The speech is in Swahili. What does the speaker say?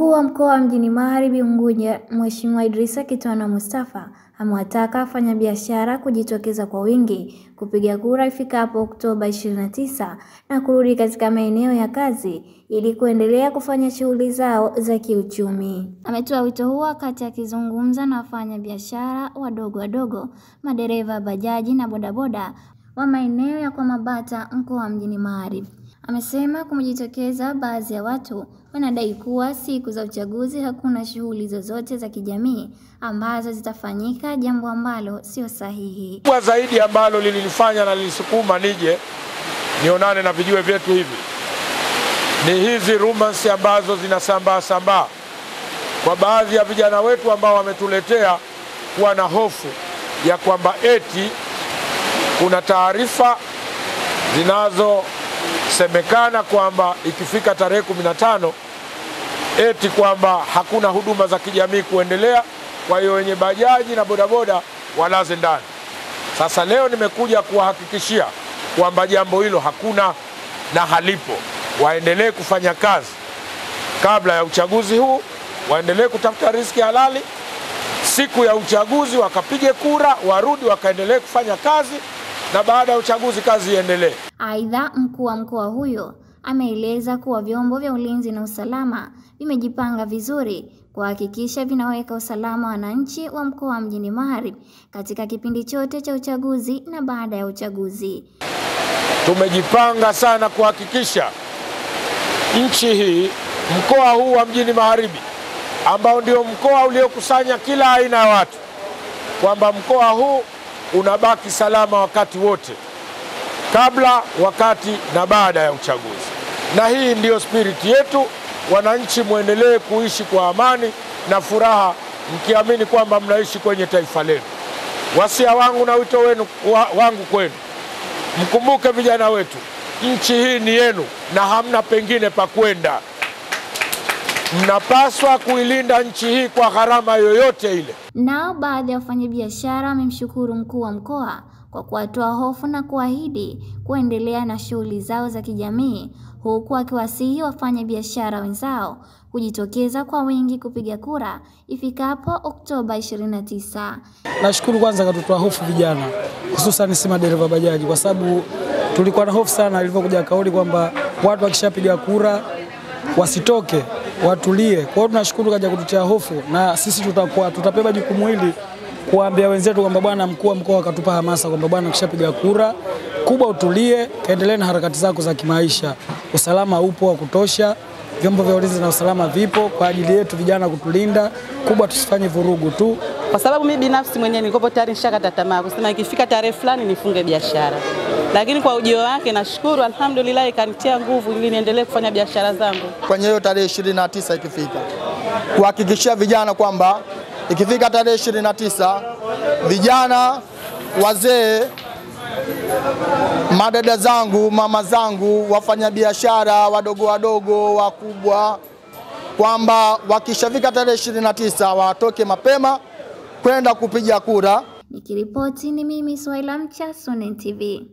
Mkuu wa mkoa wa Mjini Magharibi Unguja, Mheshimiwa Idrisa Kitwana Mustafa, amewataka wafanyabiashara kujitokeza kwa wingi kupiga kura ifikapo Oktoba 29 na kurudi katika maeneo ya kazi ili kuendelea kufanya shughuli zao za kiuchumi. Ametoa wito huo wakati akizungumza na wafanyabiashara wadogo, madereva bajaji na bodaboda wa maeneo ya kwa Mabata, mkoa wa Mjini Magharibi. Amesema kumejitokeza baadhi ya watu wanadai kuwa siku za uchaguzi hakuna shughuli zozote za kijamii ambazo zitafanyika, jambo ambalo sio sahihi. Kwa zaidi ambalo lilinifanya na lilisukuma nije nionane na vijue vyetu hivi ni hizi rumors ambazo zinasambaa kwa baadhi ya vijana wetu ambao wametuletea kuwa na hofu ya kwamba eti kuna taarifa zinazosemekana kwamba ikifika tarehe 15 eti kwamba hakuna huduma za kijamii kuendelea, kwa hiyo wenye bajaji na bodaboda walaze ndani. Sasa leo nimekuja kuwahakikishia kwamba jambo hilo hakuna na halipo. Waendelee kufanya kazi kabla ya uchaguzi huu, waendelee kutafuta riziki halali. Siku ya uchaguzi wakapige kura, warudi wakaendelee kufanya kazi, na baada ya uchaguzi kazi iendelee. Aidha, mkuu wa mkoa huyo ameeleza kuwa vyombo vya ulinzi na usalama vimejipanga vizuri kuhakikisha vinaweka usalama wananchi wa mkoa wa Mjini Magharibi katika kipindi chote cha uchaguzi na baada ya uchaguzi. Tumejipanga sana kuhakikisha nchi hii, mkoa huu wa Mjini Magharibi ambao ndio mkoa uliokusanya kila aina ya watu, kwamba mkoa huu unabaki salama wakati wote, kabla, wakati na baada ya uchaguzi. Na hii ndiyo spirit yetu. Wananchi muendelee kuishi kwa amani na furaha, mkiamini kwamba mnaishi kwenye taifa lenu. Wasia wangu na wito wangu kwenu, mkumbuke vijana wetu, nchi hii ni yenu na hamna pengine pa kwenda. Mnapaswa kuilinda nchi hii kwa gharama yoyote ile. Nao baadhi ya wafanyabiashara wamemshukuru mkuu wa mkoa kwa kuwatoa hofu na kuahidi kuendelea na shughuli zao za kijamii, huku akiwasihi wafanyabiashara wenzao kujitokeza kwa wingi kupiga kura ifikapo Oktoba 29. Nashukuru kwanza katutoa hofu vijana, hususan si madereva bajaji, kwa sababu tulikuwa na hofu sana ilivyokuja kauli kwamba watu wakishapiga kura wasitoke, watulie. Kwa hiyo tunashukuru kaja kututia hofu, na sisi tutapeba jukumu hili kuambia wenzetu kwamba bwana, mkuu wa mkoa akatupa hamasa kwamba bwana, ukishapiga kura kubwa utulie, kaendelee na harakati zako za kimaisha. Usalama upo wa kutosha, vyombo vya ulinzi na usalama vipo kwa ajili yetu vijana kutulinda, kubwa tusifanye vurugu tu. Kwa sababu mimi binafsi mwenyewe nilikuwa tayari nishakata tamaa kusema ikifika tarehe fulani nifunge biashara. Lakini kwa ujio wake nashukuru, alhamdulillah, ikanitia nguvu ili niendelee kufanya biashara zangu. Kwenye hiyo tarehe 29 ikifika, kuhakikishia vijana kwamba ikifika tarehe 29, vijana, wazee, madada zangu, mama zangu, wafanyabiashara wadogo, wakubwa, kwamba wakishafika tarehe 29 watoke mapema kwenda kupiga kura. Nikiripoti ni mimi Swaila Mcha, Sunen TV.